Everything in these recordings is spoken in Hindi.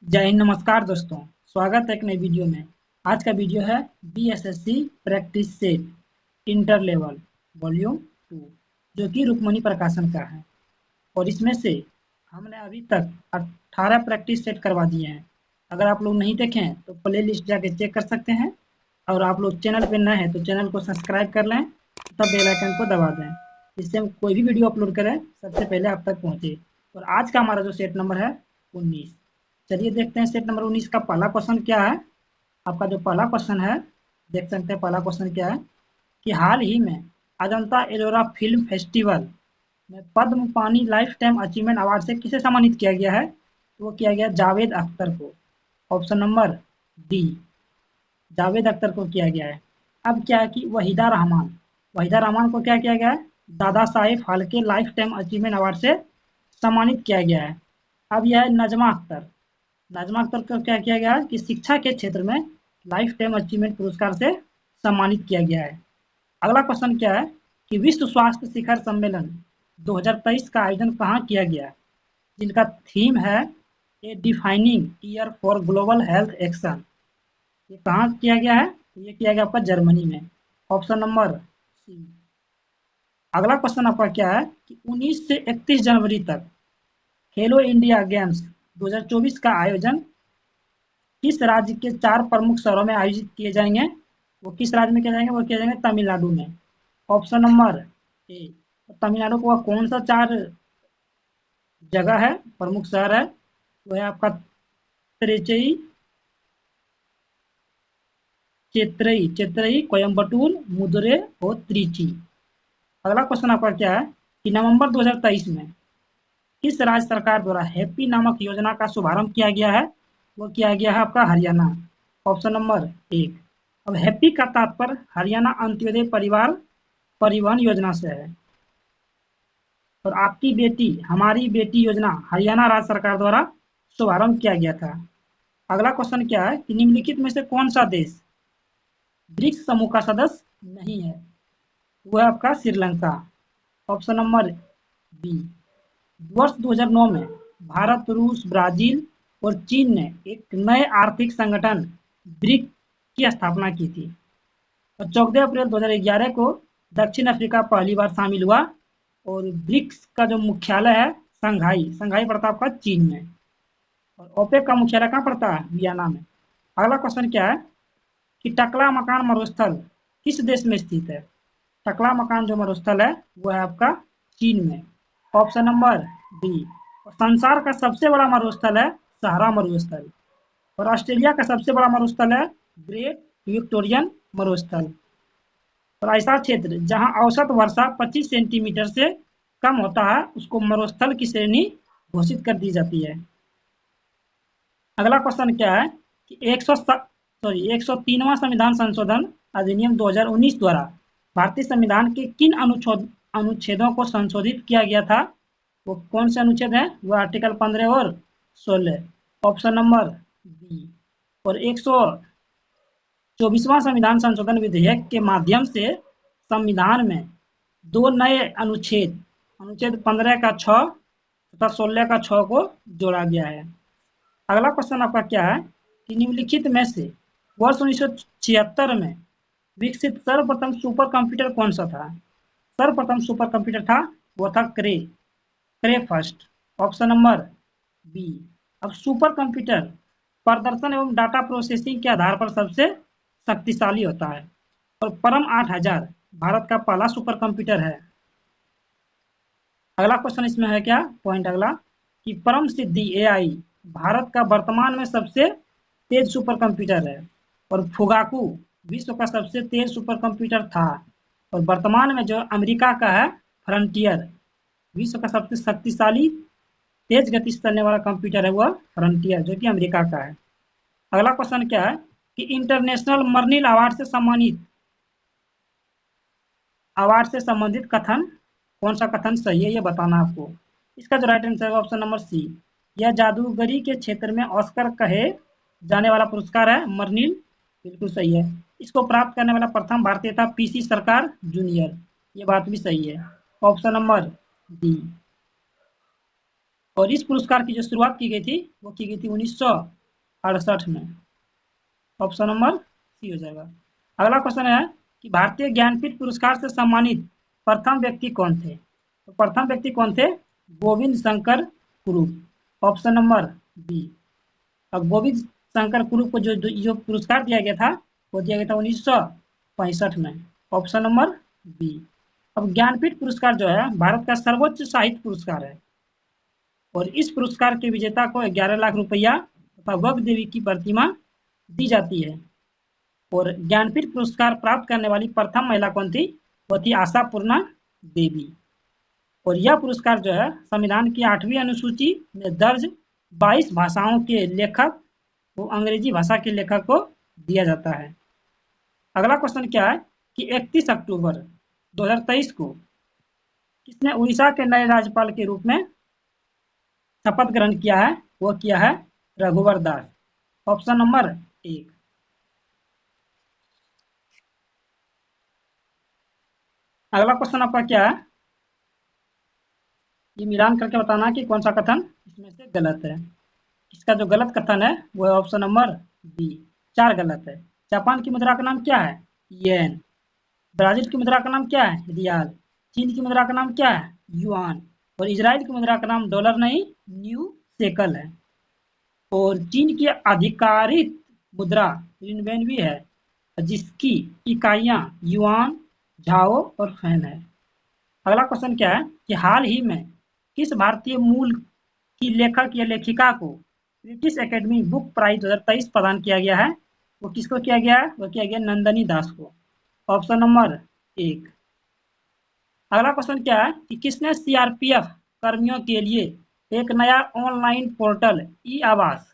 जय हिंद, नमस्कार दोस्तों। स्वागत है एक नई वीडियो में। आज का वीडियो है BSSC practice set inter level volume 2 जो कि रुक्मणी प्रकाशन का है। और इसमें से हमने अभी तक 18 प्रैक्टिस सेट करवा दिए हैं। अगर आप लोग नहीं देखें तो प्ले लिस्ट जाके चेक कर सकते हैं। और आप लोग चैनल पर नए हैं तो चैनल को सब्सक्राइब कर लें तब बेल आइकन को दबा दें, जिससे हम कोई भी वीडियो अपलोड करें सबसे पहले आप तक पहुँचे। और आज का हमारा जो सेट नंबर है 19। चलिए देखते हैं सेट नंबर 19 का पहला क्वेश्चन क्या है। आपका जो पहला क्वेश्चन है, देख सकते हैं पहला क्वेश्चन क्या है कि हाल ही में अजंता एलोरा फिल्म फेस्टिवल में पद्म पानी लाइफ टाइम अचीवमेंट अवार्ड से किसे सम्मानित किया गया है। तो वो किया गया जावेद अख्तर को। Option number D, Javed Akhtar को किया गया है। अब क्या है कि वहीदा रहमान को क्या किया गया है, Dada Saheb Phalke lifetime achievement award से सम्मानित किया गया है। अब यह है नजमा अख्तर को क्या किया गया है कि शिक्षा के क्षेत्र में लाइफ टाइम अचीवमेंट पुरस्कार से सम्मानित किया गया है। अगला क्वेश्चन क्या है कि विश्व स्वास्थ्य शिखर सम्मेलन 2023 का आयोजन कहाँ किया गया, जिनका थीम है a defining year for global health action. ये कहाँ किया गया है, तो ये किया गया आपका जर्मनी में। Option number C. अगला क्वेश्चन आपका क्या है कि 19 से 31 जनवरी तक खेलो इंडिया गेम्स 2024 का आयोजन किस राज्य के 4 प्रमुख शहरों में आयोजित किए जाएंगे। वो किस राज्य में किए जाएंगे, वो किए जाएंगे तमिलनाडु में। Option number A. तमिलनाडु का कौन सा 4 जगह है, प्रमुख शहर है, वो है आपका त्रिचई, चेत्रई, कोयम्बटूर, मुदुरै और त्रिची। अगला क्वेश्चन आपका क्या है कि नवंबर 2023 में किस राज्य सरकार द्वारा हैप्पी नामक योजना का शुभारंभ किया गया है। वो किया गया है आपका हरियाणा। Option number 1। अब हैप्पी का तात्पर्य हरियाणा अंत्योदय परिवार परिवहन योजना से है। और आपकी बेटी हमारी बेटी योजना हरियाणा राज्य सरकार द्वारा शुभारंभ किया गया था। अगला क्वेश्चन क्या है कि निम्नलिखित में से कौन सा देश ब्रिक्स समूह का सदस्य नहीं है। वो है आपका श्रीलंका। Option number B. वर्ष 2009 में भारत, रूस, ब्राजील और चीन ने एक नए आर्थिक संगठन ब्रिक की स्थापना की थी। और 14 अप्रैल 2011 को दक्षिण अफ्रीका पहली बार शामिल हुआ। और ब्रिक्स का जो मुख्यालय है संघाई पड़ता है आपका चीन में। और ओपेक का मुख्यालय कहाँ पड़ता है, वियना में। अगला क्वेश्चन क्या है कि टकला मकान मरुस्थल किस देश में स्थित है। टकला मकान जो मरुस्थल है वो है आपका चीन में। Option number D. संसार का सबसे बड़ा मरुस्थल है सहारा मरुस्थल। और ऑस्ट्रेलिया का सबसे बड़ा मरुस्थल है ग्रेट विक्टोरियन मरुस्थल। और ऐसा क्षेत्र जहां औसत वर्षा 25 सेंटीमीटर से कम होता है उसको मरुस्थल की श्रेणी घोषित कर दी जाती है। अगला क्वेश्चन क्या है कि 103वां संविधान संशोधन अधिनियम 2019 द्वारा भारतीय संविधान के किन अनुच्छेदों को संशोधित किया गया था। वो कौन से अनुच्छेद हैं, वो आर्टिकल 15 और 16। Option number B. और 124वां संविधान संशोधन विधेयक के माध्यम से संविधान में 2 नए अनुच्छेद 15 का 6 तथा 16 का 6 को जोड़ा गया है। अगला क्वेश्चन आपका क्या है कि निम्नलिखित में से वर्ष 1976 में विकसित सर्वप्रथम सुपर कंप्यूटर कौन सा था। सर्वप्रथम सुपर कंप्यूटर था वो था Cray first. Option number B. अब सुपर कंप्यूटर प्रदर्शन एवं डाटा प्रोसेसिंग के आधार पर सबसे शक्तिशाली होता है। और परम 8000 भारत का पहला सुपर कंप्यूटर है। अगला क्वेश्चन इसमें है क्या पॉइंट अगला कि परम सिद्धि एआई भारत का वर्तमान में सबसे तेज सुपर कंप्यूटर है। और फुगाकू विश्व का सबसे तेज सुपर कंप्यूटर था। और वर्तमान में जो अमेरिका का है फ्रंटियर विश्व का सबसे शक्तिशाली तेज गति से चलने वाला कंप्यूटर है वह फ्रंटियर जो कि अमेरिका का है। अगला क्वेश्चन क्या है कि इंटरनेशनल मर्निल अवार्ड से संबंधित कथन कौन सा कथन सही है ये बताना आपको। इसका जो राइट आंसर है ऑप्शन नंबर सी। यह जादूगरी के क्षेत्र में ऑस्कर कहे जाने वाला पुरस्कार है मर्निल, बिल्कुल सही है। इसको प्राप्त करने वाला प्रथम भारतीय था पीसी सरकार जूनियर, ये बात भी सही है। Option number D. और इस पुरस्कार की जो शुरुआत की गई थी वो की गई थी 1968 में। ऑप्शन नंबर सी हो जाएगा। अगला क्वेश्चन है कि भारतीय ज्ञानपीठ पुरस्कार से सम्मानित प्रथम व्यक्ति कौन थे? तो प्रथम व्यक्ति कौन थे? Govind Shankar Kurup. Option number B. अब गोविंद शंकर कुरूप को जो पुरस्कार दिया गया था वो दिया गया था 1965 में। Option number B. अब ज्ञानपीठ पुरस्कार जो है भारत का सर्वोच्च साहित्य पुरस्कार है और इस पुरस्कार के विजेता को 11 लाख रुपया तथा वग देवी की प्रतिमा दी जाती है। और ज्ञानपीठ पुरस्कार प्राप्त करने वाली प्रथम महिला कौन थी? वो थी आशापूर्णा देवी। और यह पुरस्कार जो है संविधान की 8वीं अनुसूची में दर्ज 22 भाषाओं के लेखक वो अंग्रेजी भाषा के लेखक को दिया जाता है। अगला क्वेश्चन क्या है कि 31 अक्टूबर 2023 को किसने उड़ीसा के नए राज्यपाल के रूप में शपथ ग्रहण किया है? वो किया है रघुवर दास। ऑप्शन नंबर एक। अगला क्वेश्चन आपका क्या है? ये मिलान करके बताना कि कौन सा कथन इसमें से गलत है। इसका जो गलत कथन है वो है ऑप्शन नंबर बी। 4 गलत है। जापान की मुद्रा का नाम क्या है? येन। ब्राजील की मुद्रा का नाम क्या है? रियाल। चीन की मुद्रा का नाम क्या है? युआन। और इजराइल की मुद्रा का नाम डॉलर नहीं न्यू शेकल है। और चीन की आधिकारिक मुद्रा रिनवेनबी है जिसकी इकाइयां युआन, झाओ और फैन है। अगला क्वेश्चन क्या है कि हाल ही में किस भारतीय मूल की लेखक या लेखिका को ब्रिटिश एकेडमी बुक प्राइज 2023 प्रदान किया गया है? वो किसको किया गया है? वो किया गया नंदनी दास को। ऑप्शन नंबर एक। अगला क्वेश्चन क्या है कि किसने सीआरपीएफ कर्मियों के लिए एक नया ऑनलाइन पोर्टल ई आवास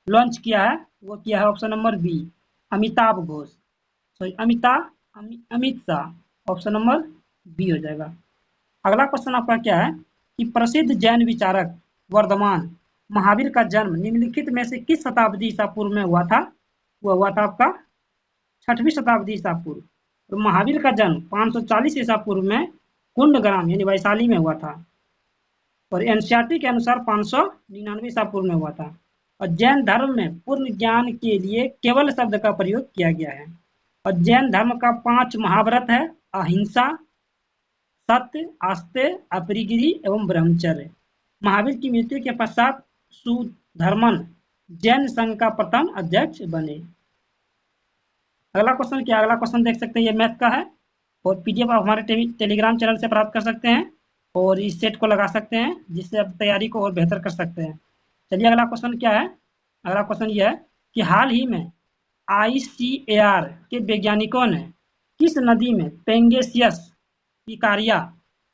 लॉन्च किया है? वो किया है option number B Amitabh Ghosh. Sorry Amit Shah. Option number B हो जाएगा। अगला क्वेश्चन आपका क्या है कि प्रसिद्ध जैन विचारक वर्धमान महावीर का जन्म निम्नलिखित में से किस शताब्दी ईसा पूर्व में हुआ था? वो हुआ था आपका 6वीं शताब्दी ईसा पूर्व। तो महावीर का जन्म 540 ईसा पूर्व में कुंडग्राम यानी वैशाली में हुआ था। और एनसीईआरटी के अनुसार 599 ईसा पूर्व में हुआ था। और जैन धर्म में पूर्ण ज्ञान के लिए केवल शब्द का प्रयोग किया गया है। और जैन धर्म का 5 महाव्रत है अहिंसा, सत्य, आस्ते, अपरिगिरी एवं ब्रह्मचर्य। महावीर की मृत्यु के पश्चात सुधर्मन जैन संघ का प्रथम अध्यक्ष बने। अगला क्वेश्चन क्या? अगला क्वेश्चन देख सकते हैं ये मैथ का है और पीडीएफ आप हमारे टेलीग्राम चैनल से प्राप्त कर सकते हैं और इस सेट को लगा सकते हैं जिससे आप तैयारी को और बेहतर कर सकते हैं। चलिए अगला क्वेश्चन क्या है? अगला क्वेश्चन ये है कि हाल ही में आईसीएआर के वैज्ञानिकों ने किस नदी में पेंगेसियस पिकारिया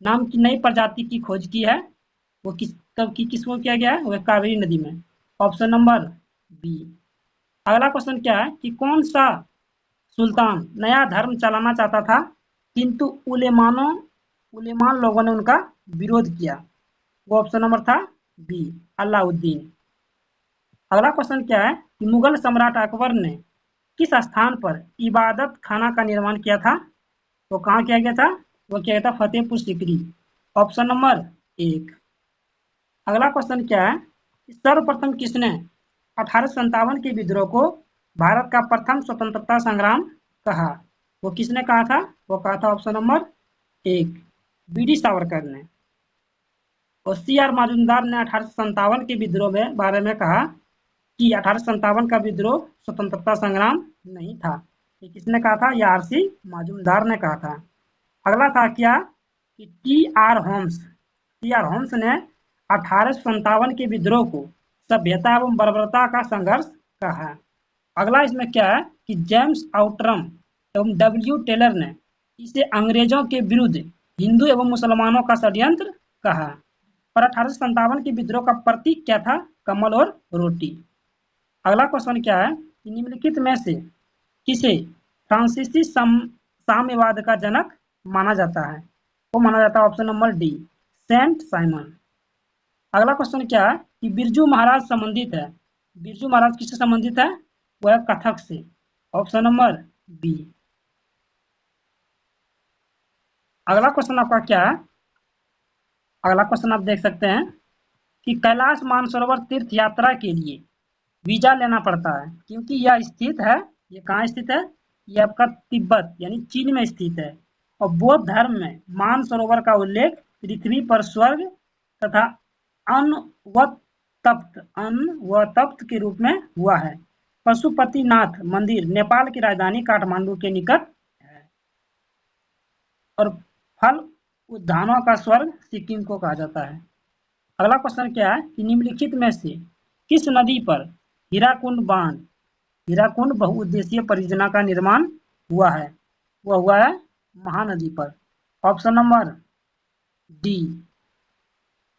नाम की नई प्रजाति की खोज की है? वो किसको किया गया है? वो कावेरी नदी में। Option number B. अगला क्वेश्चन क्या है कि कौन सा सुल्तान नया धर्म चलाना चाहता था किंतु उलेमान लोगों ने उनका विरोध किया? वो ऑप्शन नंबर था बी अलाउद्दीन। अगला क्वेश्चन क्या है कि मुगल सम्राट अकबर ने किस स्थान पर इबादत खाना का निर्माण किया था? वो कहाँ किया गया था? वो किया गया था फतेहपुर सीकरी। ऑप्शन नंबर एक। अगला क्वेश्चन क्या है कि सर्वप्रथम किसने 1857 के विद्रोह को भारत का प्रथम स्वतंत्रता संग्राम कहा? वो किसने कहा था? वो कहा था ऑप्शन नंबर एक बीडी सावरकर ने। और सी आर मजूमदार ने 1857 के विद्रोह में बारे में कहा कि 1857 का विद्रोह स्वतंत्रता संग्राम नहीं था। ये किसने कहा था? ये आरसी मजूमदार ने कहा था। अगला था क्या कि टी आर होम्स ने 1857 के विद्रोह को सभ्यता एवं बर्बरता का संघर्ष कहा। अगला इसमें क्या है कि जेम्स आउटरम एवं डब्ल्यू टेलर ने इसे अंग्रेजों के विरुद्ध हिंदू एवं मुसलमानों का षड्यंत्र कहा। और 1857 के विद्रोह का प्रतीक क्या था? कमल और रोटी। अगला क्वेश्चन क्या है कि निम्नलिखित में से किसे फ्रांसीसी साम्यवाद का जनक माना जाता है? वो माना जाता है option number D Saint Simon. अगला क्वेश्चन क्या है कि बिरजू महाराज संबंधित है? बिरजू महाराज किससे संबंधित है? वह कथक से। Option number B. अगला क्वेश्चन आपका क्या है? अगला क्वेश्चन आप देख सकते हैं कि कैलाश मानसरोवर तीर्थ यात्रा के लिए वीजा लेना पड़ता है, क्योंकि यह स्थित है, ये कहाँ स्थित है, ये आपका तिब्बत यानी चीन में स्थित है। और बौद्ध धर्म में मानसरोवर का उल्लेख पृथ्वी पर स्वर्ग तथा अन्न व तप्त के रूप में हुआ है। पशुपतिनाथ मंदिर नेपाल की राजधानी काठमांडू के निकट है। और फल उद्यानों का स्वर्ग सिक्किम को कहा जाता है। अगला क्वेश्चन क्या है कि निम्नलिखित में से किस नदी पर हीराकुंड बहुउद्देशीय परियोजना का निर्माण हुआ है? वह हुआ है महानदी पर। Option number D.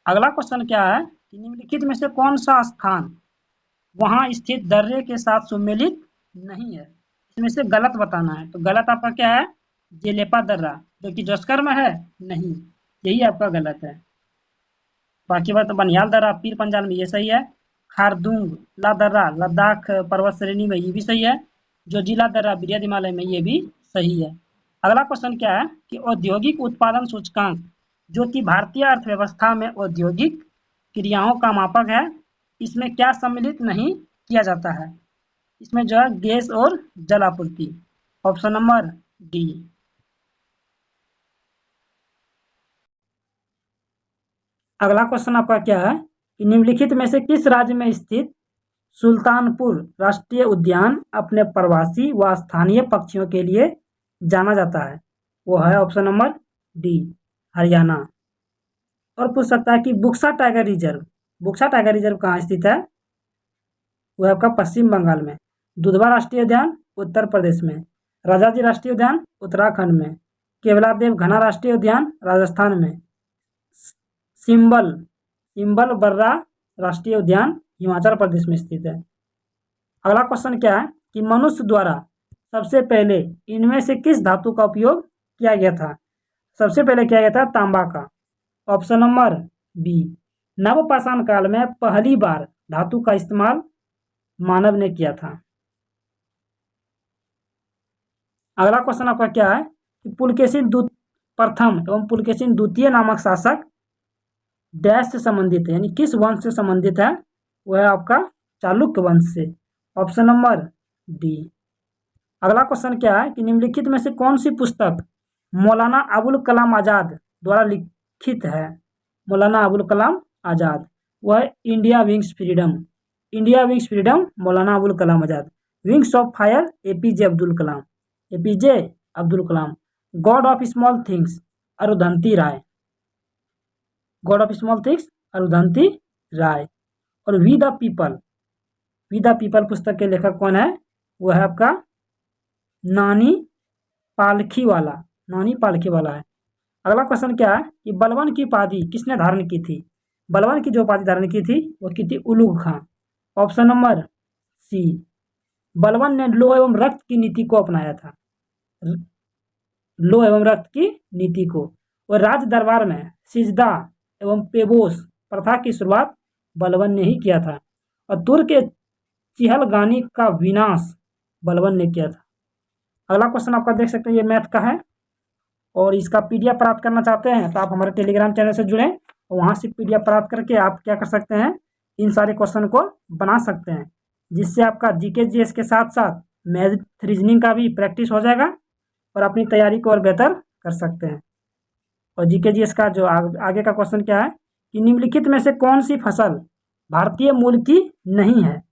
अगला क्वेश्चन क्या है कि निम्नलिखित में से कौन सा स्थान वहां स्थित दर्रे के साथ सम्मिलित नहीं है? इसमें से गलत बताना है। तो गलत आपका क्या है? जेलेपा दर्रा, जो कि जस्कर में है, नहीं, यही आपका गलत है। बाकी बात बनियाल दर्रा पीर पंजाल में ये सही है। खारदुंग ला दर्रा लद्दाख पर्वत श्रेणी में ये भी सही है। जो जिला दर्रा बृहद हिमालय में ये भी सही है। अगला क्वेश्चन क्या है कि औद्योगिक उत्पादन सूचकांक, जो कि भारतीय अर्थव्यवस्था में औद्योगिक क्रियाओं का मापक है, इसमें क्या सम्मिलित नहीं किया जाता है? इसमें जो है गैस और जल आपूर्ति। Option number D. अगला क्वेश्चन आपका क्या है कि निम्नलिखित में से किस राज्य में स्थित सुल्तानपुर राष्ट्रीय उद्यान अपने प्रवासी व स्थानीय पक्षियों के लिए जाना जाता है? वो है ऑप्शन नंबर डी, हरियाणा। और पूछ सकता है कि बुक्सा टाइगर रिजर्व कहाँ स्थित है? वो है आपका पश्चिम बंगाल में। दुधवा राष्ट्रीय उद्यान उत्तर प्रदेश में। राजाजी राष्ट्रीय उद्यान उत्तराखंड में। केवलादेव घना राष्ट्रीय उद्यान राजस्थान में। सिंबल बर्रा राष्ट्रीय उद्यान हिमाचल प्रदेश में स्थित है। अगला क्वेश्चन क्या है कि मनुष्य द्वारा सबसे पहले इनमें से किस धातु का उपयोग किया गया था? सबसे पहले किया गया था तांबा का। Option number B. नवपाषाण काल में पहली बार धातु का इस्तेमाल मानव ने किया था। अगला क्वेश्चन आपका क्या है कि पुलकेशिन प्रथम एवं पुलकेशिन द्वितीय नामक शासक डैश से संबंधित है, यानी किस वंश से संबंधित है? वह है आपका चालुक्य वंश से। Option number D. अगला क्वेश्चन क्या है कि निम्नलिखित में से कौन सी पुस्तक मौलाना अबुल कलाम आजाद द्वारा लिखित है? मौलाना अबुल कलाम आजाद, वह है India wins freedom Maulana Abul Kalam Azad. Wings of fire APJ Abdul Kalam. God of small things Arundhati Roy. और वी द पीपल पुस्तक के लेखक कौन है? वो है आपका नानी पालखीवाला है। अगला क्वेश्चन क्या है कि बलबन की उपाधि किसने धारण की थी? बलबन की जो उपाधि धारण की थी वो की थी Ulugh Khan. Option number C. Balban ने लौह एवं रक्त की नीति को अपनाया था। और राज दरबार में सिजदा एवं पेबोस प्रथा की शुरुआत बलबन ने ही किया था। और तुर्क के चिहलगानी का विनाश बलबन ने किया था। अगला क्वेश्चन आपका देख सकते हैं, ये मैथ का है और इसका पीडीएफ प्राप्त करना चाहते हैं तो आप हमारे टेलीग्राम चैनल से जुड़ें और वहाँ से पीडीएफ प्राप्त करके आप क्या कर सकते हैं, इन सारे क्वेश्चन को बना सकते हैं, जिससे आपका जीके जीएस के साथ साथ मैथ रीजनिंग का भी प्रैक्टिस हो जाएगा और अपनी तैयारी को और बेहतर कर सकते हैं। और जीके जीएस का जो आगे का क्वेश्चन क्या है कि निम्नलिखित में से कौन सी फसल भारतीय मूल की नहीं है?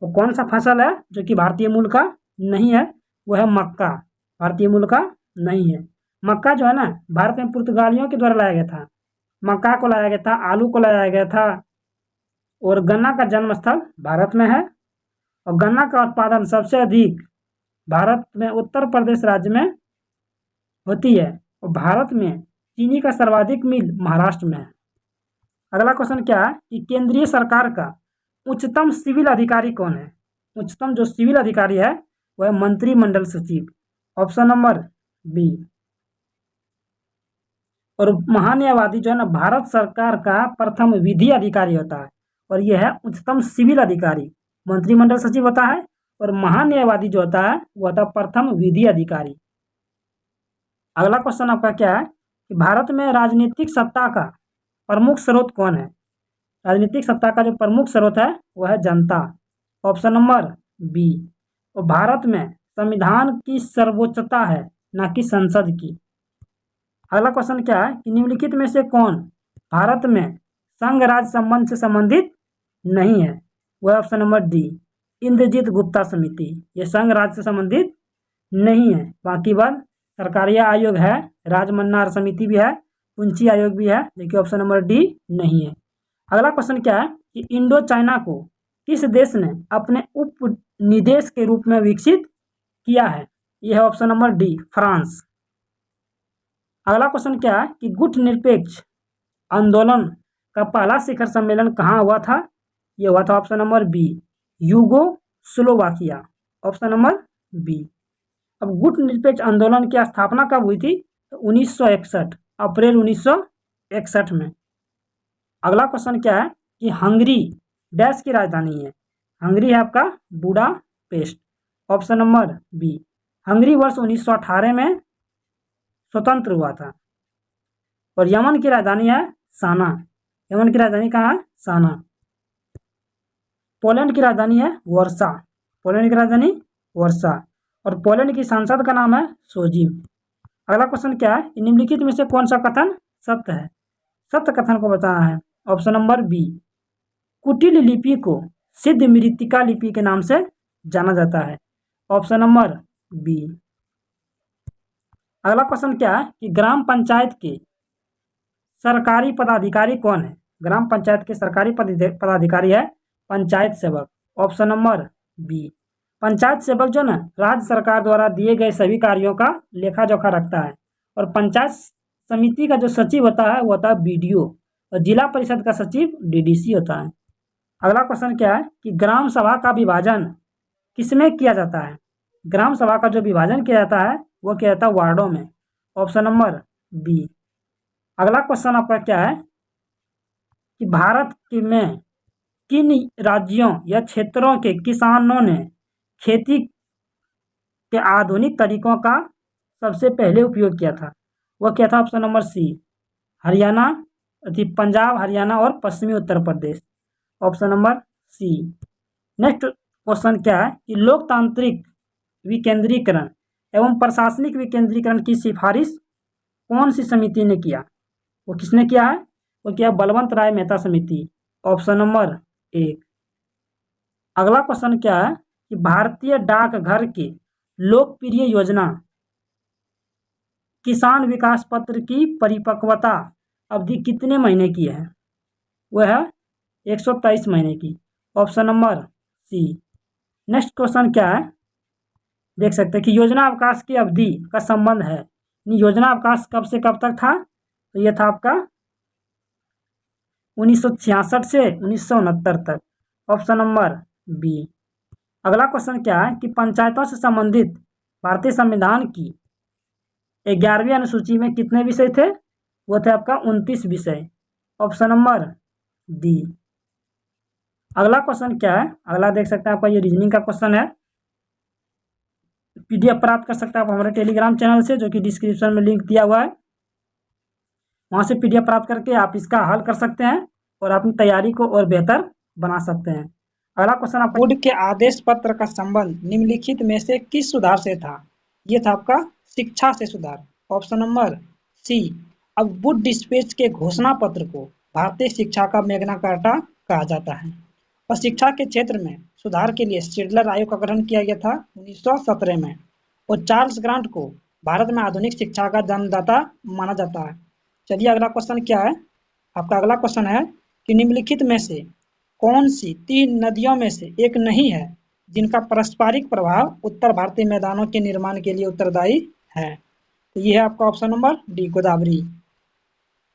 वो कौन सा फसल है जो कि भारतीय मूल का नहीं है? वो है मक्का। भारतीय मूल का नहीं है। मक्का जो है ना, भारत में पुर्तगालियों के द्वारा लाया गया था। मक्का को लाया गया था, आलू को लाया गया था। और गन्ना का जन्म स्थल भारत में है। और गन्ना का उत्पादन सबसे अधिक भारत में उत्तर प्रदेश राज्य में होती है। और भारत में चीनी का सर्वाधिक मिल महाराष्ट्र में है। अगला क्वेश्चन क्या है कि केंद्रीय सरकार का उच्चतम सिविल अधिकारी कौन है? उच्चतम जो सिविल अधिकारी है वह है मंत्रिमंडल सचिव। Option number B. और महान्यायवादी जो है ना, भारत सरकार का प्रथम विधि अधिकारी होता है और यह है उच्चतम सिविल अधिकारी। मंत्रिमंडल सचिव होता है और महान्यायवादी जो होता है वो होता है प्रथम विधि अधिकारी। अगला क्वेश्चन आपका क्या है कि भारत में राजनीतिक सत्ता का प्रमुख स्रोत कौन है? राजनीतिक सत्ता का जो प्रमुख स्रोत है वह है जनता। Option number B. और भारत में संविधान की सर्वोच्चता है, ना कि संसद की। अगला क्वेश्चन क्या है कि निम्नलिखित में से कौन भारत में संघ राज्य संबंध से संबंधित नहीं है? वह option number D, Indrajit Gupta समिति। ये संघ राज्य से संबंधित नहीं है। बाकी बात सरकारीय आयोग है, राजमन्नार समिति भी है, पुंछी आयोग भी है, देखिए ऑप्शन नंबर डी नहीं है। अगला क्वेश्चन क्या है कि इंडो चाइना को किस देश ने अपने उपनिदेश के रूप में विकसित किया है? यह है ऑप्शन नंबर डी, फ्रांस। अगला क्वेश्चन क्या है कि गुटनिरपेक्ष आंदोलन का पहला शिखर सम्मेलन कहाँ हुआ था? यह हुआ था option number B, Yugoslavia. Option number B. अब गुटनिरपेक्ष आंदोलन की स्थापना कब हुई थी? तो 1961, अप्रैल 1961 में। अगला क्वेश्चन क्या है कि हंगरी डैश की राजधानी है? हंगरी है आपका Budapest. Option number B. Hungary वर्ष 1918 में स्वतंत्र हुआ था। और यमन की राजधानी है साना। यमन की राजधानी कहाँ है? साना। पोलैंड की राजधानी है वर्सा। पोलैंड की राजधानी वर्सा। और पोलैंड की सांसद का नाम है सोजिम। अगला क्वेश्चन क्या है, निम्नलिखित में से कौन सा कथन सत्य है? सत्य कथन को बताना है। ऑप्शन नंबर बी, कुटिल लिपि को सिद्ध मृत्तिका लिपि के नाम से जाना जाता है। Option number B. अगला क्वेश्चन क्या है कि ग्राम पंचायत के सरकारी पदाधिकारी कौन है? ग्राम पंचायत के सरकारी पदाधिकारी है पंचायत सेवक। Option number B. पंचायत सेवक जो ना राज्य सरकार द्वारा दिए गए सभी कार्यों का लेखा जोखा रखता है। और पंचायत समिति का जो सचिव होता है वो होता है बीडीओ। और जिला परिषद का सचिव डीडीसी होता है। अगला क्वेश्चन क्या है कि ग्राम सभा का विभाजन किसमें किया जाता है? ग्राम सभा का जो विभाजन किया जाता है वो किया जाता है वार्डों में। Option number B. अगला क्वेश्चन आपका क्या है कि भारत में किन राज्यों या क्षेत्रों के किसानों ने खेती के आधुनिक तरीकों का सबसे पहले उपयोग किया था? वह क्या था? Option number C, Haryana, Punjab, Haryana और पश्चिमी Uttar Pradesh. Option number C. Next question क्या है कि लोकतांत्रिक विकेंद्रीकरण एवं प्रशासनिक विकेंद्रीकरण की सिफारिश कौन सी समिति ने किया? वो किसने किया है? वो किया बलवंत राय मेहता समिति। ऑप्शन नंबर एक। अगला क्वेश्चन क्या है कि भारतीय डाकघर की लोकप्रिय योजना किसान विकास पत्र की परिपक्वता अवधि कितने महीने की है? वह है 123 महीने की। Option number C. Next question क्या है, देख सकते हैं कि योजना अवकाश की अवधि का संबंध है। योजना अवकाश कब से कब तक था? तो यह था आपका 1966 से 1969 तक। Option number B. अगला क्वेश्चन क्या है कि पंचायतों से संबंधित भारतीय संविधान की 11वीं अनुसूची में कितने विषय थे? वो थे आपका 29 विषय। Option number D. अगला क्वेश्चन क्या है, अगला देख सकते हैं आपका ये रीजनिंग का क्वेश्चन है। पीडीएफ प्राप्त कर सकते हैं आप हमारे टेलीग्राम चैनल से, जो कि डिस्क्रिप्शन में लिंक दिया हुआ है। वहाँ से पीडीएफ प्राप्त करके आप इसका हल कर सकते हैं और अपनी तैयारी को और बेहतर बना सकते हैं। अगला क्वेश्चन आपका, बोर्ड के आदेश पत्र का संबंध निम्नलिखित में से किस सुधार से था? ये था आपका शिक्षा से सुधार। Option number C. अब वुड डिस्पैच के घोषणा पत्र को भारतीय शिक्षा का मैग्ना कार्टा कहा जाता है। और शिक्षा के क्षेत्र में सुधार के लिए सिडलर आयोग का गठन किया गया था 1917 में। और चार्ल्स ग्रांट को भारत में आधुनिक शिक्षा का जन्मदाता माना जाता है। चलिए अगला क्वेश्चन क्या है, आपका अगला क्वेश्चन है कि निम्नलिखित में से कौन सी 3 नदियों में से एक नहीं है जिनका पारस्परिक प्रभाव उत्तर भारतीय मैदानों के निर्माण के लिए उत्तरदायी है? तो ये है आपका ऑप्शन नंबर डी, गोदावरी।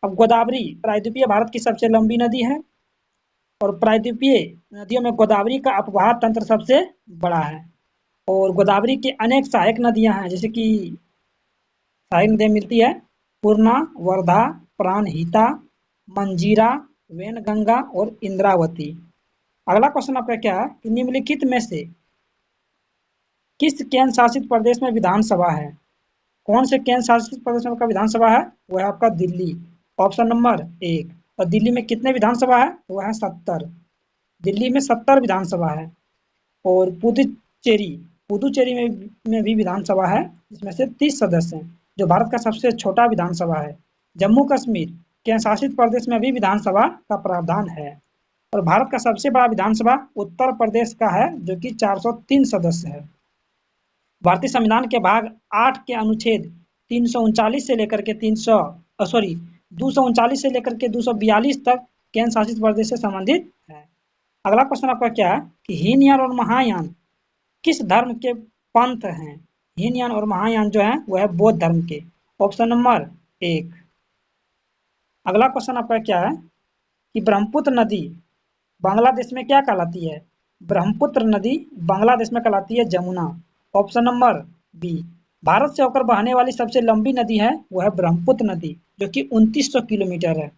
अब गोदावरी प्रायद्वीपीय भारत की सबसे लंबी नदी है और प्रायद्वीपीय नदियों में गोदावरी का अपवाह तंत्र सबसे बड़ा है। और गोदावरी की अनेक सहायक नदियां हैं, जैसे कि सहायक नदियां मिलती है पूर्णा, वर्धा, प्राणहिता, मंजीरा, वैनगंगा और इंद्रावती। अगला क्वेश्चन आपका क्या है कि निम्नलिखित में से किस केंद्र शासित प्रदेश में विधानसभा है? कौन से केंद्र शासित प्रदेश का विधानसभा है? वो है आपका दिल्ली। ऑप्शन नंबर एक। और दिल्ली में कितने विधानसभा है? वो है 70। दिल्ली में 70 विधानसभा है। और पुदुचेरी पुदुचेरी में भी विधानसभा है, जिसमें से 30 सदस्य हैं, जो भारत का सबसे छोटा विधानसभा है। जम्मू कश्मीर केंद्र शासित प्रदेश में भी विधानसभा का प्रावधान है। और भारत का सबसे बड़ा विधानसभा उत्तर प्रदेश का है, जो कि 403 सदस्य है। भारतीय संविधान के भाग 8 के अनुच्छेद 339 से लेकर के 239 से लेकर के 242 तक केंद्र शासित प्रदेश से संबंधित है। अगला क्वेश्चन आपका क्या है कि हीनयान और महायान किस धर्म के पंथ हैं? हीनयान और महायान जो है वो है बौद्ध धर्म के। Option number 1। अगला क्वेश्चन आपका क्या है कि ब्रह्मपुत्र नदी बांग्लादेश में क्या कहलाती है? ब्रह्मपुत्र नदी बांग्लादेश में कहलाती है Jamuna. Option number B. Bharat से होकर बहने वाली सबसे लंबी नदी है वो है ब्रह्मपुत्र नदी, जो कि 2900 किलोमीटर है।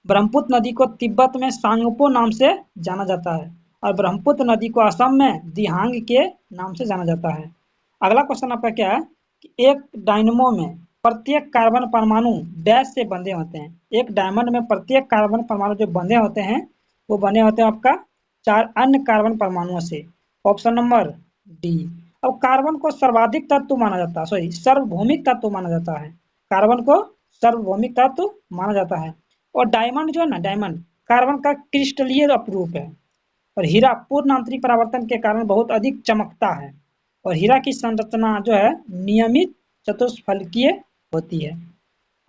ब्रह्मपुत्र नदी को तिब्बत में सांगपो नाम से जाना जाता है और ब्रह्मपुत्र नदी को असम में दिहांग के नाम से जाना जाता है। अगला क्वेश्चन आपका क्या है कि एक डायनमो में प्रत्येक कार्बन परमाणु डैश से बंधे होते हैं। एक डायमंड में प्रत्येक कार्बन परमाणु जो बंधे होते हैं वो बने होते हैं आपका 4 अन्य कार्बन परमाणुओं से। Option number D. अब कार्बन को सर्वाधिक तत्व माना जाता है, सार्वभौमिक तत्व माना जाता है। कार्बन को सार्वभौमिक तत्व माना जाता है। और डायमंड जो है ना, डायमंड कार्बन का क्रिस्टलीय अपरूप है। और हीरा पूर्ण आंतरिक परावर्तन के कारण बहुत अधिक चमकता है। और हीरा की संरचना जो है नियमित चतुष्फलकीय होती है।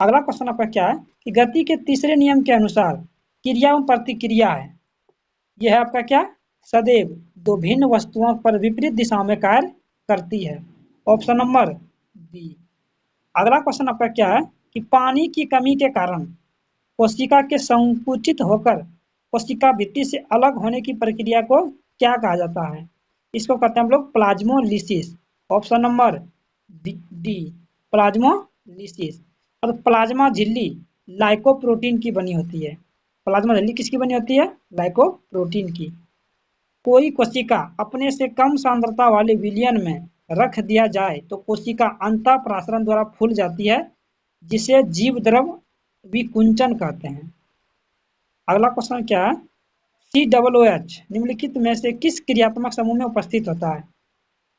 अगला क्वेश्चन आपका क्या है कि गति के तीसरे नियम के अनुसार क्रिया एवं प्रतिक्रिया है, यह है आपका क्या? सदैव दो भिन्न वस्तुओं पर विपरीत दिशाओं में कार्य करती है। Option number B. अगला क्वेश्चन आपका क्या है कि पानी की कमी के कारण कोशिका के संकुचित होकर कोशिका भित्ति से अलग होने की प्रक्रिया को क्या कहा जाता है? इसको कहते हैं हम लोग plasmolysis. Option number D, plasmolysis. और प्लाज्मा झिल्ली लाइकोप्रोटीन की बनी होती है। प्लाज्मा झिल्ली किसकी बनी होती है? लाइकोप्रोटीन की। कोई कोशिका अपने से कम सांद्रता वाले विलयन में रख दिया जाए तो कोशिका अंतः प्रसारण द्वारा फूल जाती है, जिसे जीव द्रव विकुंचन कहते हैं। अगला क्वेश्चन क्या है? COOH निम्नलिखित में से किस क्रियात्मक समूह में उपस्थित होता है?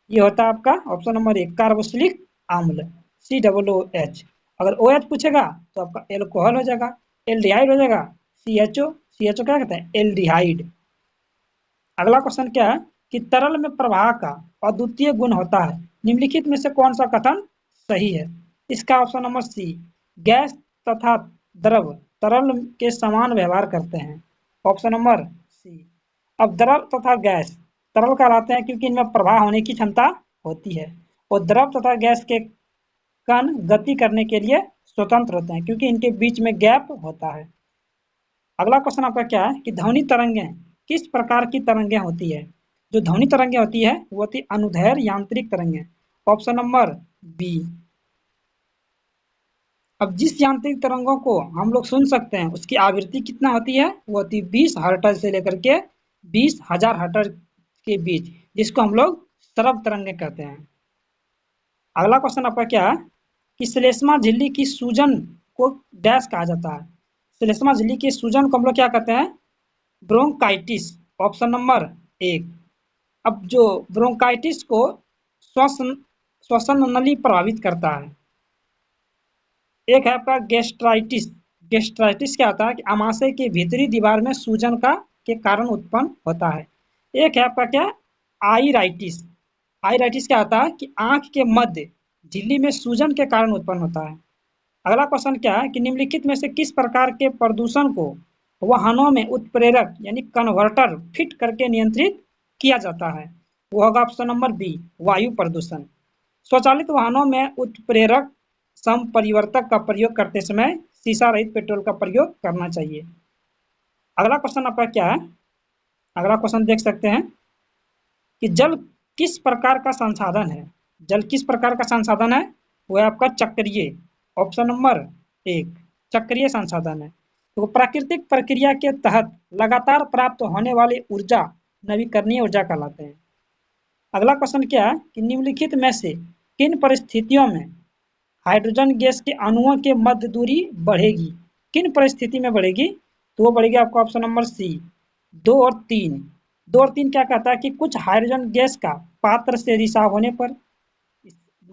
ये होता है आपका ऑप्शन नंबर 1 कार्बोक्सिलिक अम्ल COOH। अगर OH पूछेगा तो आपका एल्कोहल हो जाएगा, एल्डिहाइड हो जाएगा। CHO क्या कहते हैं? एल्डिहाइड। अगला क्वेश्चन क्या है कि तरल में प्रवाह का अद्वितीय गुण होता है, निम्नलिखित में से कौन सा कथन सही है? इसका ऑप्शन नंबर सी। गैस तथा द्रव तरल के समान व्यवहार करते हैं। Option number C. अब द्रव तथा गैस तरल कहलाते हैं क्योंकि इनमें प्रवाह होने की क्षमता होती है, और द्रव तथा गैस के कण गति करने के लिए स्वतंत्र होते हैं क्योंकि इनके बीच में गैप होता है। अगला क्वेश्चन आपका क्या है कि ध्वनि तरंगें किस प्रकार की तरंगें होती है? जो ध्वनि तरंगें होती है वो होती है अनुदैर्घ्य यांत्रिक तरंगें। Option number B. अब जिस यांत्रिक तरंगों को हम लोग सुन सकते हैं उसकी आवृत्ति कितना होती है? वो होती है 20 हर्ट्ज से लेकर के 20,000 हर्ट्ज के बीच, जिसको हम लोग श्रव्य तरंगें कहते हैं। अगला क्वेश्चन आपका क्या है कि श्लेष्मा झिल्ली की सूजन को डैश कहा जाता है? श्लेष्मा झिल्ली की सूजन को हम लोग क्या कहते हैं? ब्रोंकाइटिस। Option number 1। अब जो ब्रोंकाइटिस को श्वसन नली प्रभावित करता है। एक है आपका गैस्ट्राइटिस। गैस्ट्राइटिस क्या होता है कि आमाशय के भीतरी दीवार में सूजन के कारण उत्पन्न होता है। एक है आपका क्या? आईराइटिस। आईराइटिस क्या होता है कि आंख के मध्य झिल्ली में सूजन के कारण उत्पन्न होता है। अगला क्वेश्चन क्या है कि निम्नलिखित में से किस प्रकार के प्रदूषण को वाहनों में उत्प्रेरक यानी कन्वर्टर फिट करके नियंत्रित किया जाता है? वो होगा ऑप्शन नंबर बी, वायु प्रदूषण। स्वचालित वाहनों में उत्प्रेरक संपरिवर्तक का प्रयोग करते समय शीशा रहित पेट्रोल का प्रयोग करना चाहिए। अगला क्वेश्चन आपका क्या है? अगला क्वेश्चन देख सकते हैं कि जल किस प्रकार का संसाधन है? जल किस प्रकार का संसाधन है? वो है आपका चक्रीय। ऑप्शन नंबर 1 चक्रीय संसाधन है। तो प्राकृतिक प्रक्रिया के तहत लगातार प्राप्त होने वाली ऊर्जा नवीकरणीय ऊर्जा कहलाते हैं। अगला क्वेश्चन क्या है कि निम्नलिखित में से किन परिस्थितियों में हाइड्रोजन गैस के अणुओं के मध्य दूरी बढ़ेगी? किन परिस्थिति में बढ़ेगी, तो वो बढ़ेगी आपका ऑप्शन नंबर सी 2 और 3। 2 और 3 क्या कहता है कि कुछ हाइड्रोजन गैस का पात्र से रिसाव होने पर,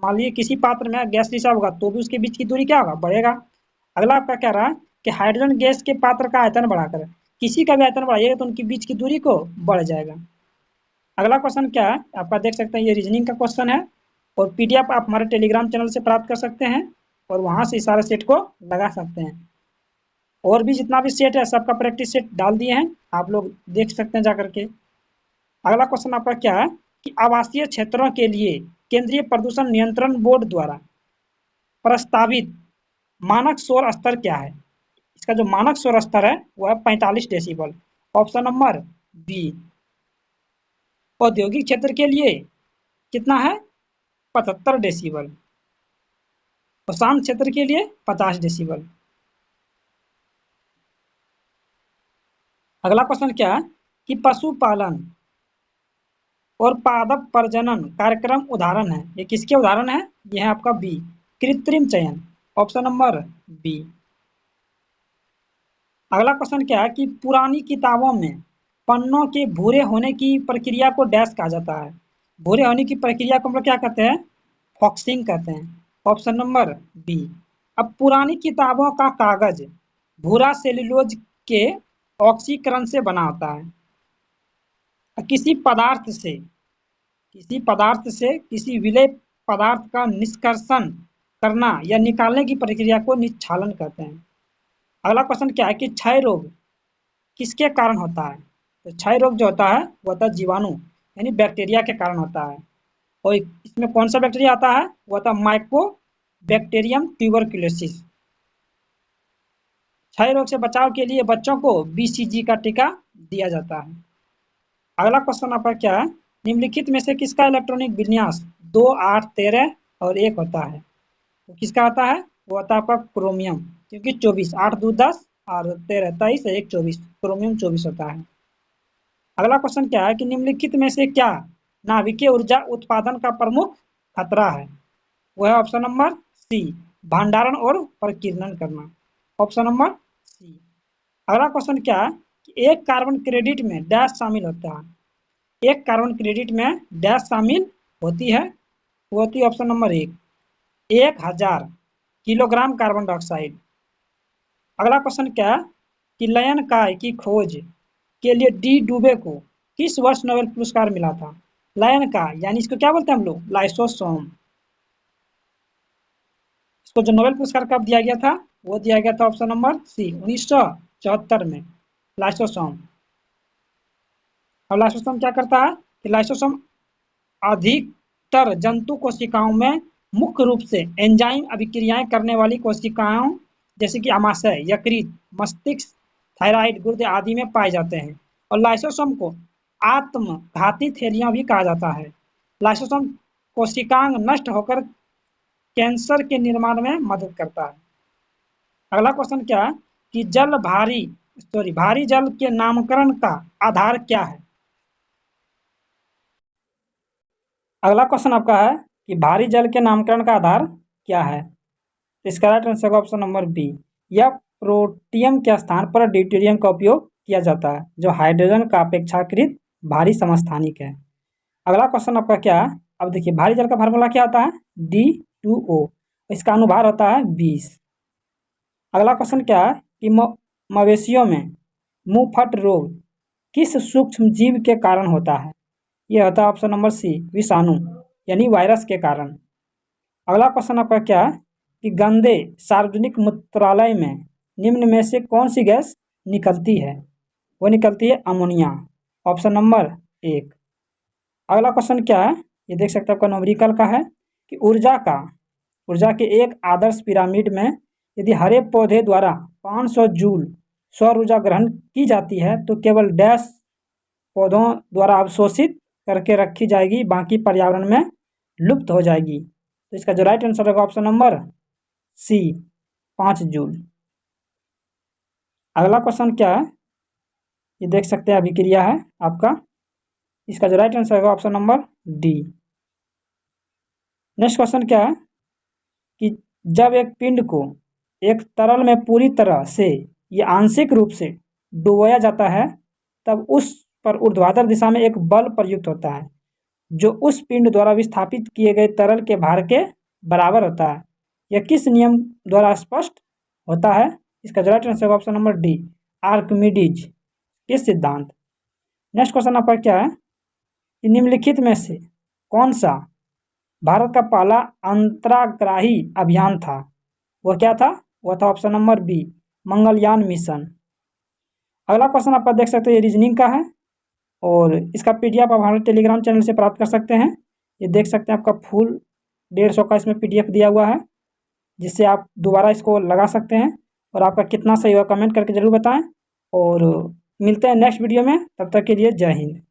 मान लीजिए किसी पात्र में गैस रिसाव होगा तो भी उसके बीच की दूरी क्या होगा, बढ़ेगा। अगला आपका कह रहा है कि हाइड्रोजन गैस के पात्र का आयतन बढ़ाकर किसी का भी आयतन बढ़ाइएगा तो उनके बीच की दूरी को बढ़ जाएगा। अगला क्वेश्चन क्या है आपका देख सकते हैं, ये रीजनिंग का क्वेश्चन है और पीडीएफ आप हमारे टेलीग्राम चैनल से प्राप्त कर सकते हैं और वहां से सारे सेट को लगा सकते हैं। और भी जितना भी सेट है सबका प्रैक्टिस सेट डाल दिए हैं, आप लोग देख सकते हैं जाकर के। अगला क्वेश्चन आपका क्या है कि आवासीय क्षेत्रों के लिए केंद्रीय प्रदूषण नियंत्रण बोर्ड द्वारा प्रस्तावित मानक शोर स्तर क्या है। इसका जो मानक शोर स्तर है वह है 45 डेसिबल। Option number B. औद्योगिक क्षेत्र के लिए कितना है, 75 डेसिबल और शांत क्षेत्र के लिए 50 डेसिबल। अगला क्वेश्चन क्या है कि पशुपालन और पादप प्रजनन कार्यक्रम उदाहरण है, ये किसके उदाहरण है, ये है आपका बी कृत्रिम चयन। Option number B. अगला क्वेश्चन क्या है कि पुरानी किताबों में पन्नों के भूरे होने की प्रक्रिया को डैश कहा जाता है। भूरे होने की प्रक्रिया को हम लोग क्या कहते हैं, फॉक्सिंग कहते हैं। Option number B. अब पुरानी किताबों का कागज भूरा सेल्यूलोज के ऑक्सीकरण से बना होता है। किसी पदार्थ से किसी विलेय पदार्थ का निष्कर्षण करना या निकालने की प्रक्रिया को निक्षालन कहते हैं। अगला क्वेश्चन क्या है कि क्षय रोग किसके कारण होता है, तो क्षय रोग जो होता है वो होता है जीवाणु यानी बैक्टीरिया के कारण होता है। और इसमें कौन सा बैक्टीरिया आता है, वो होता है माइकोबैक्टीरियम ट्यूबरकुलोसिस। क्षय रोग से बचाव के लिए बच्चों को बीसीजी का टीका दिया जाता है। अगला क्वेश्चन आपका क्या है, निम्नलिखित में से किसका इलेक्ट्रॉनिक विन्यास 2, 8, 13 और 1 होता है, तो किसका आता है, वो आता है आपका क्रोमियम, क्योंकि 24 8 2 10 और 13 23 1 24 क्रोमियम 24 होता है। अगला क्वेश्चन क्या है कि निम्नलिखित में से क्या नाभिकीय ऊर्जा उत्पादन का प्रमुख खतरा है, वो है ऑप्शन नंबर सी भंडारण और प्रकीर्णन करना। Option number C. अगला क्वेश्चन क्या है कि एक कार्बन क्रेडिट में डैश शामिल होता है, एक कार्बन क्रेडिट में डैश शामिल होती है, वो होती है option number 1000 kilogram carbon dioxide. अगला क्वेश्चन क्या है कि लयन काय की खोज के लिए डी डुबे को किस वर्ष नोबेल पुरस्कार मिला था। लयन काय यानी इसको क्या बोलते हैं हम लोग, लाइसोसोम। इसको जो नोबेल पुरस्कार कब दिया गया था, वो दिया गया था ऑप्शन नंबर सी 1974 में, लाइसोसोम। अब लाइसोसोम क्या करता है कि लाइसोसोम अधिकतर जंतु कोशिकाओं में मुख्य रूप से एंजाइम अभिक्रियाएं करने वाली कोशिकाओं जैसे कि आमाशय, यकृत, मस्तिष्क, थायराइड, गुर्दे आदि में पाए जाते हैं। और लाइसोसोम को आत्मघाती थैलियां भी कहा जाता है। लाइसोसोम कोशिकांग नष्ट होकर कैंसर के निर्माण में मदद करता है। अगला क्वेश्चन क्या है कि भारी जल के नामकरण का आधार क्या है। अगला क्वेश्चन आपका है कि भारी जल के नामकरण का आधार क्या है, इसका राइट आंसर होगा ऑप्शन नंबर बी। यह प्रोटियम के स्थान पर ड्यूटेरियम का उपयोग किया जाता है जो हाइड्रोजन का अपेक्षाकृत भारी समस्थानिक है। अगला क्वेश्चन आपका क्या है, अब देखिए भारी जल का फार्मूला क्या होता है, D2O, इसका अनुभार होता है 20। अगला क्वेश्चन क्या है कि मवेशियों में मुंहफट रोग किस सूक्ष्म जीव के कारण होता है, यह होता है ऑप्शन नंबर सी विषाणु यानी वायरस के कारण। अगला क्वेश्चन आपका क्या है कि गंदे सार्वजनिक मूत्रालय में निम्न में से कौन सी गैस निकलती है, वो निकलती है अमोनिया। Option number 1। अगला क्वेश्चन क्या है, ये देख सकते हैं आपका न्यूमेरिकल का है कि ऊर्जा के एक आदर्श पिरामिड में यदि हरे पौधे द्वारा 500 जूल सौर ऊर्जा ग्रहण की जाती है तो केवल डैश पौधों द्वारा अवशोषित करके रखी जाएगी, बाकी पर्यावरण में लुप्त हो जाएगी। तो इसका जो राइट आंसर होगा ऑप्शन नंबर सी 5 जूल। अगला क्वेश्चन क्या है, ये देख सकते हैं अभिक्रिया है आपका, इसका जो राइट आंसर होगा option number D. Next question क्या है कि जब एक पिंड को एक तरल में पूरी तरह से या आंशिक रूप से डुबोया जाता है तब उस पर ऊर्ध्वाधर दिशा में एक बल प्रयुक्त होता है जो उस पिंड द्वारा विस्थापित किए गए तरल के भार के बराबर होता है। यह किस नियम द्वारा स्पष्ट होता है? इसका राइट आंसर होगा ऑप्शन नंबर डी, आर्किमिडीज के सिद्धांत। नेक्स्ट क्वेश्चन आपका क्या है? निम्नलिखित में से कौन सा भारत का पहला अंतराग्राही अभियान था? वह क्या था? वह था option number B, Mangalyaan mission. अगला क्वेश्चन आपका देख सकते हैं, ये रीजनिंग का है और इसका पीडीएफ आप हमारे टेलीग्राम चैनल से प्राप्त कर सकते हैं। ये देख सकते हैं आपका फुल 150 का इसमें पीडीएफ दिया हुआ है, जिससे आप दोबारा इसको लगा सकते हैं और आपका कितना सही हुआ कमेंट करके ज़रूर बताएं। और मिलते हैं नेक्स्ट वीडियो में, तब तक के लिए जय हिंद।